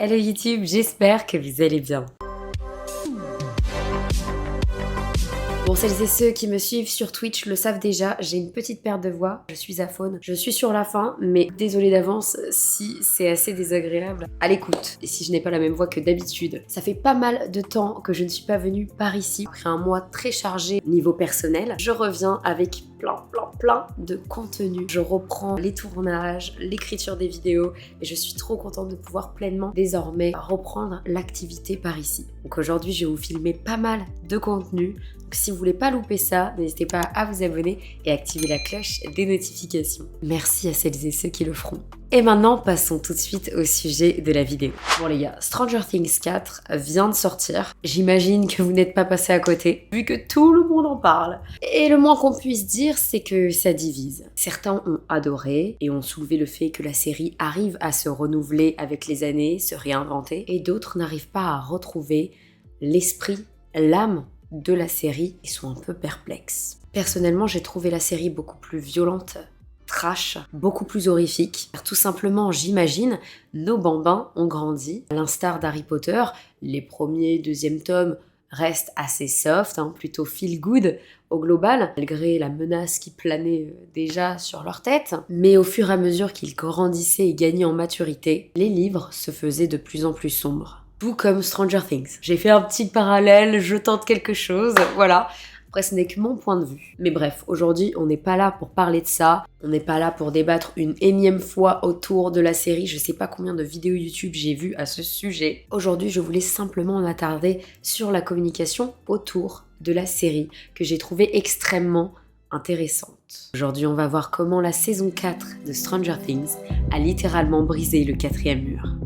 Hello YouTube, j'espère que vous allez bien. Pour celles et ceux qui me suivent sur Twitch le savent déjà, j'ai une petite perte de voix, je suis aphone, je suis sur la fin, mais désolée d'avance si c'est assez désagréable à l'écoute et si je n'ai pas la même voix que d'habitude. Ça fait pas mal de temps que je ne suis pas venue par ici, après un mois très chargé niveau personnel. Je reviens avec plein de contenu. Je reprends les tournages, l'écriture des vidéos et je suis trop contente de pouvoir pleinement désormais reprendre l'activité par ici. Donc aujourd'hui, je vais vous filmer pas mal de contenu. Donc si vous voulez pas louper ça, n'hésitez pas à vous abonner et activer la cloche des notifications. Merci à celles et ceux qui le feront. Et maintenant, passons tout de suite au sujet de la vidéo. Bon les gars, Stranger Things 4 vient de sortir. J'imagine que vous n'êtes pas passé à côté, vu que tout le monde en parle. Et le moins qu'on puisse dire, c'est que ça divise. Certains ont adoré et ont soulevé le fait que la série arrive à se renouveler avec les années, se réinventer. Et d'autres n'arrivent pas à retrouver l'esprit, l'âme de la série et sont un peu perplexes. Personnellement, j'ai trouvé la série beaucoup plus violente, trash, beaucoup plus horrifique. Car tout simplement, j'imagine, nos bambins ont grandi. À l'instar d'Harry Potter, les premiers, deuxième tomes restent assez soft, plutôt feel good au global, malgré la menace qui planait déjà sur leur tête. Mais au fur et à mesure qu'ils grandissaient et gagnaient en maturité, les livres se faisaient de plus en plus sombres. Tout comme Stranger Things. J'ai fait un petit parallèle, je tente quelque chose, voilà. Après, ce n'est que mon point de vue. Mais bref, aujourd'hui, on n'est pas là pour parler de ça. On n'est pas là pour débattre une énième fois autour de la série. Je sais pas combien de vidéos YouTube j'ai vues à ce sujet. Aujourd'hui, je voulais simplement m'attarder sur la communication autour de la série, que j'ai trouvée extrêmement intéressante. Aujourd'hui, on va voir comment la saison 4 de Stranger Things a littéralement brisé le 4e mur.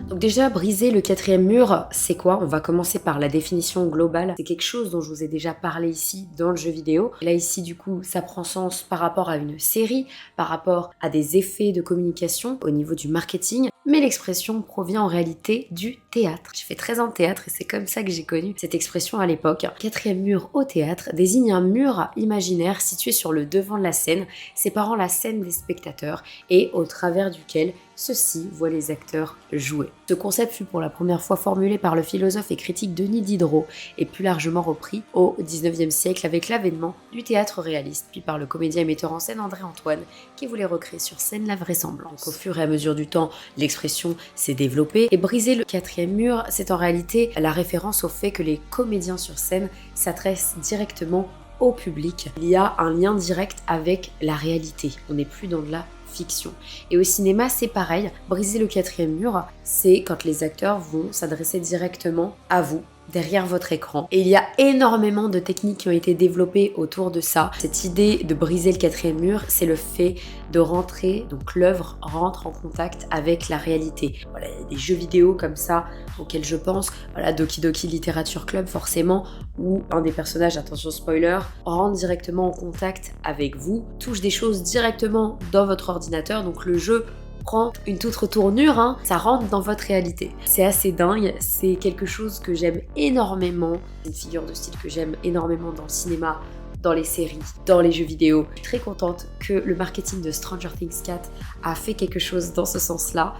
Donc déjà, briser le 4e mur, c'est quoi? On va commencer par la définition globale. C'est quelque chose dont je vous ai déjà parlé ici dans le jeu vidéo. Là ici, du coup, ça prend sens par rapport à une série, par rapport à des effets de communication au niveau du marketing. Mais l'expression provient en réalité du théâtre. J'ai fait 13 ans de théâtre et c'est comme ça que j'ai connu cette expression à l'époque. 4e mur au théâtre désigne un mur imaginaire situé sur le devant de la scène, séparant la scène des spectateurs et au travers duquel ceux-ci voient les acteurs jouer. Ce concept fut pour la première fois formulé par le philosophe et critique Denis Diderot et plus largement repris au XIXe siècle avec l'avènement du théâtre réaliste, puis par le comédien et metteur en scène André Antoine qui voulait recréer sur scène la vraisemblance. Au fur et à mesure du temps, l'expression s'est développée et briser le 4e mur, c'est en réalité la référence au fait que les comédiens sur scène s'adressent directement au public. Il y a un lien direct avec la réalité. On n'est plus dans de la fiction. Et au cinéma, c'est pareil. Briser le 4e mur, c'est quand les acteurs vont s'adresser directement à vous, derrière votre écran. Et il y a énormément de techniques qui ont été développées autour de ça. Cette idée de briser le 4e mur, c'est le fait de rentrer, donc l'œuvre rentre en contact avec la réalité. Voilà, il y a des jeux vidéo comme ça auxquels je pense, voilà, Doki Doki Literature Club forcément, où un des personnages, attention spoiler, rentre directement en contact avec vous, touche des choses directement dans votre ordinateur, donc le jeu prend une toute retournure, ça rentre dans votre réalité. C'est assez dingue, c'est quelque chose que j'aime énormément, une figure de style que j'aime énormément dans le cinéma, dans les séries, dans les jeux vidéo. Je suis très contente que le marketing de Stranger Things 4 a fait quelque chose dans ce sens-là,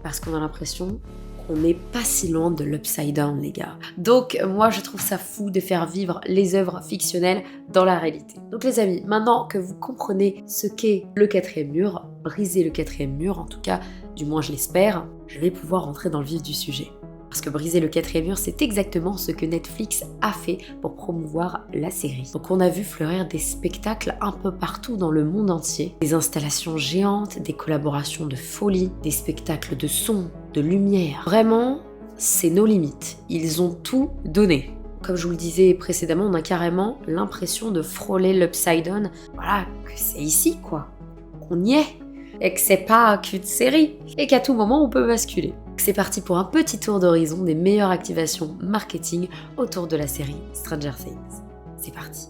parce qu'on a l'impression qu'on n'est pas si loin de l'upside down, les gars. Donc moi je trouve ça fou de faire vivre les œuvres fictionnelles dans la réalité. Donc les amis, maintenant que vous comprenez ce qu'est le 4e mur, briser le 4e mur, en tout cas, du moins je l'espère, je vais pouvoir rentrer dans le vif du sujet. Parce que briser le 4e mur, c'est exactement ce que Netflix a fait pour promouvoir la série. Donc on a vu fleurir des spectacles un peu partout dans le monde entier. Des installations géantes, des collaborations de folie, des spectacles de son, de lumière. Vraiment, c'est nos limites. Ils ont tout donné. Comme je vous le disais précédemment, on a carrément l'impression de frôler l'upside down. Voilà, que c'est ici quoi. Qu'on y est. Et que c'est pas qu'une série. Et qu'à tout moment, on peut basculer. C'est parti pour un petit tour d'horizon des meilleures activations marketing autour de la série Stranger Things. C'est parti.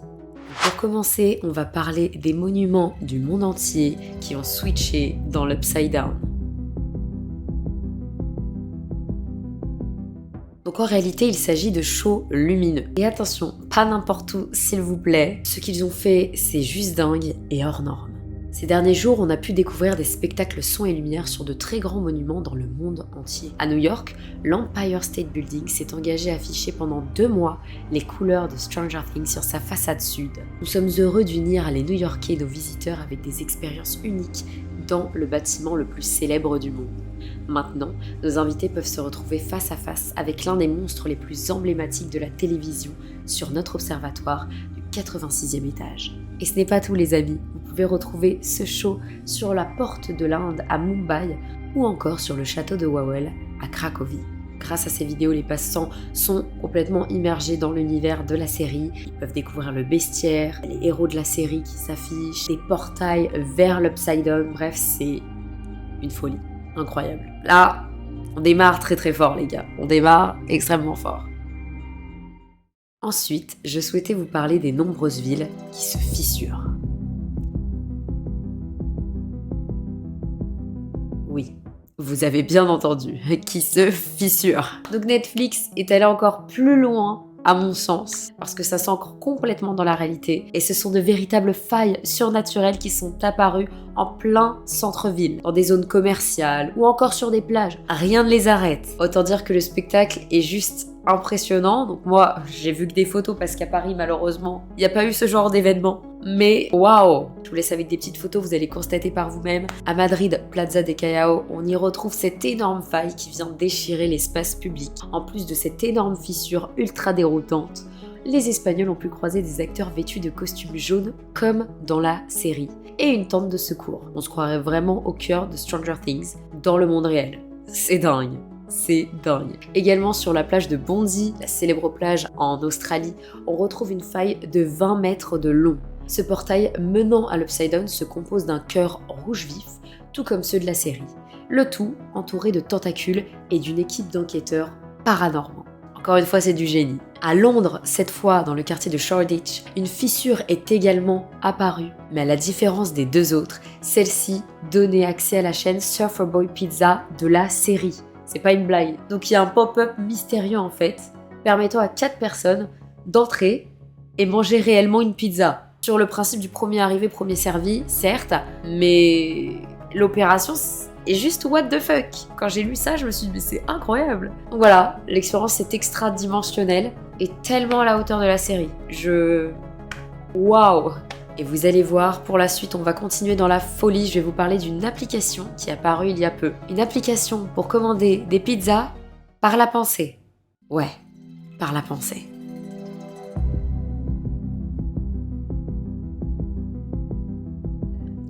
Pour commencer, on va parler des monuments du monde entier qui ont switché dans l'Upside Down. Donc en réalité, il s'agit de shows lumineux. Et attention, pas n'importe où, s'il vous plaît. Ce qu'ils ont fait, c'est juste dingue et hors norme. Ces derniers jours, on a pu découvrir des spectacles son et lumière sur de très grands monuments dans le monde entier. À New York, l'Empire State Building s'est engagé à afficher pendant 2 mois les couleurs de Stranger Things sur sa façade sud. Nous sommes heureux d'unir les New-Yorkais et nos visiteurs avec des expériences uniques dans le bâtiment le plus célèbre du monde. Maintenant, nos invités peuvent se retrouver face à face avec l'un des monstres les plus emblématiques de la télévision sur notre observatoire du 86e étage. Et ce n'est pas tout les amis, vous pouvez retrouver ce show sur la porte de l'Inde à Mumbai ou encore sur le château de Wawel à Cracovie. Grâce à ces vidéos, les passants sont complètement immergés dans l'univers de la série. Ils peuvent découvrir le bestiaire, les héros de la série qui s'affichent, des portails vers l'Upside Down, bref, c'est une folie. Incroyable. Là, on démarre très très fort les gars, on démarre extrêmement fort. Ensuite, je souhaitais vous parler des nombreuses villes qui se fissurent. Oui, vous avez bien entendu, qui se fissurent. Donc Netflix est allé encore plus loin à mon sens, parce que ça s'ancre complètement dans la réalité, et ce sont de véritables failles surnaturelles qui sont apparues en plein centre-ville, dans des zones commerciales ou encore sur des plages. Rien ne les arrête. Autant dire que le spectacle est juste impressionnant. Donc moi, j'ai vu que des photos parce qu'à Paris, malheureusement, il n'y a pas eu ce genre d'événement. Mais waouh! Je vous laisse avec des petites photos, vous allez constater par vous-même. À Madrid, Plaza de Callao, on y retrouve cette énorme faille qui vient déchirer l'espace public. En plus de cette énorme fissure ultra déroutante, les Espagnols ont pu croiser des acteurs vêtus de costumes jaunes comme dans la série et une tente de secours. On se croirait vraiment au cœur de Stranger Things dans le monde réel. C'est dingue. C'est dingue. Également sur la plage de Bondi, la célèbre plage en Australie, on retrouve une faille de 20 mètres de long. Ce portail menant à l'Upside Down se compose d'un cœur rouge vif, tout comme ceux de la série. Le tout entouré de tentacules et d'une équipe d'enquêteurs paranormaux. Encore une fois, c'est du génie. À Londres, cette fois dans le quartier de Shoreditch, une fissure est également apparue. Mais à la différence des deux autres, celle-ci donnait accès à la chaîne Surfer Boy Pizza de la série. C'est pas une blague. Donc il y a un pop-up mystérieux en fait, permettant à 4 personnes d'entrer et manger réellement une pizza. Sur le principe du premier arrivé, premier servi, certes, mais l'opération est juste what the fuck. Quand j'ai lu ça, je me suis dit mais c'est incroyable. Donc voilà, l'expérience est extra-dimensionnelle et tellement à la hauteur de la série. Waouh! Et vous allez voir, pour la suite, on va continuer dans la folie. Je vais vous parler d'une application qui est apparue il y a peu. Une application pour commander des pizzas par la pensée. Ouais, par la pensée.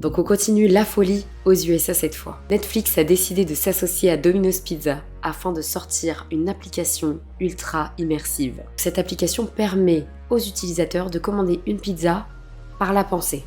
Donc on continue la folie aux USA cette fois. Netflix a décidé de s'associer à Domino's Pizza afin de sortir une application ultra immersive. Cette application permet aux utilisateurs de commander une pizza par la pensée.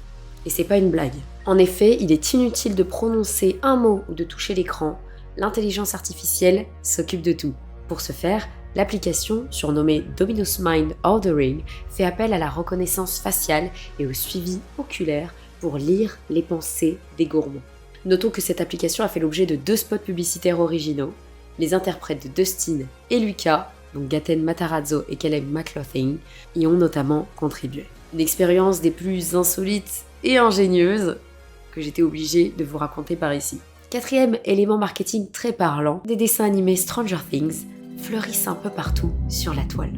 Et c'est pas une blague. En effet, il est inutile de prononcer un mot ou de toucher l'écran. L'intelligence artificielle s'occupe de tout. Pour ce faire, l'application, surnommée Domino's Mind Ordering, fait appel à la reconnaissance faciale et au suivi oculaire pour lire les pensées des gourmands. Notons que cette application a fait l'objet de 2 spots publicitaires originaux. Les interprètes de Dustin et Lucas, donc Gaten Matarazzo et Caleb McLaughlin, y ont notamment contribué. Une expérience des plus insolites et ingénieuses que j'étais obligée de vous raconter par ici. 4e élément marketing très parlant, des dessins animés Stranger Things fleurissent un peu partout sur la toile.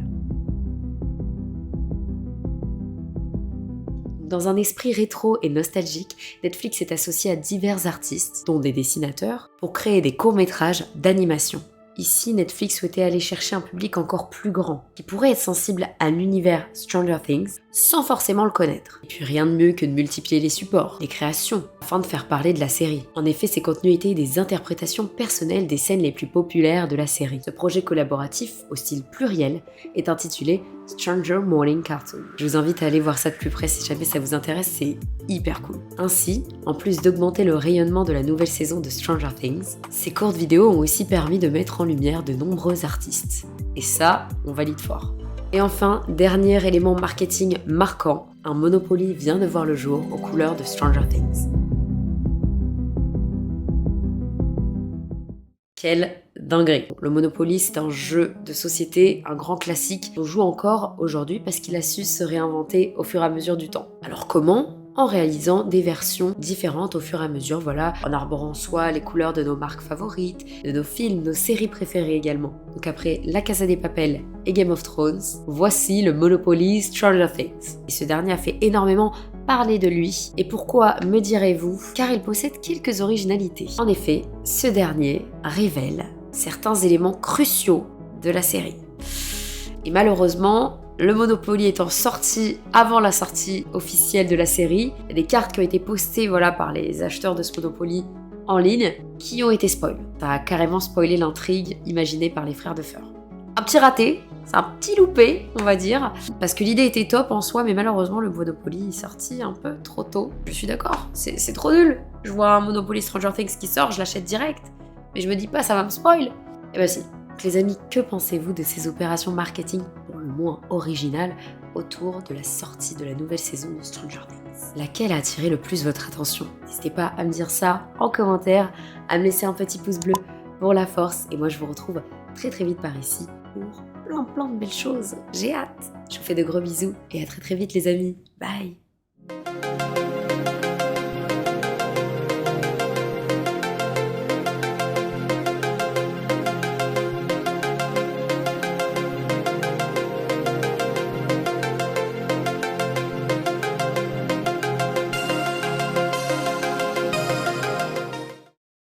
Dans un esprit rétro et nostalgique, Netflix est associé à divers artistes, dont des dessinateurs, pour créer des courts-métrages d'animation. Ici, Netflix souhaitait aller chercher un public encore plus grand, qui pourrait être sensible à l'univers Stranger Things sans forcément le connaître. Et puis rien de mieux que de multiplier les supports, les créations, afin de faire parler de la série. En effet, ces contenus étaient des interprétations personnelles des scènes les plus populaires de la série. Ce projet collaboratif, au style pluriel, est intitulé Stranger Morning Cartoon. Je vous invite à aller voir ça de plus près si jamais ça vous intéresse, c'est hyper cool. Ainsi, en plus d'augmenter le rayonnement de la nouvelle saison de Stranger Things, ces courtes vidéos ont aussi permis de mettre en lumière de nombreux artistes. Et ça, on valide fort. Et enfin, dernier élément marketing marquant, un Monopoly vient de voir le jour aux couleurs de Stranger Things. Quelle dinguerie. Le Monopoly, c'est un jeu de société, un grand classique qu'on joue encore aujourd'hui parce qu'il a su se réinventer au fur et à mesure du temps. Alors comment ? en réalisant des versions différentes au fur et à mesure, voilà, en arborant soit les couleurs de nos marques favorites, de nos films, nos séries préférées également. Donc après La Casa de Papel et Game of Thrones, voici le Monopoly Stranger Things. Et ce dernier a fait énormément parler de lui. Et pourquoi, me direz-vous? Car il possède quelques originalités. En effet, ce dernier révèle certains éléments cruciaux de la série. Et malheureusement, le Monopoly étant sorti avant la sortie officielle de la série, il y a des cartes qui ont été postées par les acheteurs de ce Monopoly en ligne qui ont été spoil. Ça a carrément spoilé l'intrigue imaginée par les frères de Feur. Un petit raté, c'est un petit loupé, on va dire, parce que l'idée était top en soi, mais malheureusement le Monopoly est sorti un peu trop tôt. Je suis d'accord, c'est trop nul. Je vois un Monopoly Stranger Things qui sort, je l'achète direct, mais je me dis pas ça va me spoil. Eh ben si. Donc les amis, que pensez-vous de ces opérations marketing pour le moins originales autour de la sortie de la nouvelle saison de Stranger Things? Laquelle a attiré le plus votre attention? N'hésitez pas à me dire ça en commentaire, à me laisser un petit pouce bleu pour la force, et moi je vous retrouve très vite par ici pour plein de belles choses. J'ai hâte. Je vous fais de gros bisous et à très vite les amis. Bye.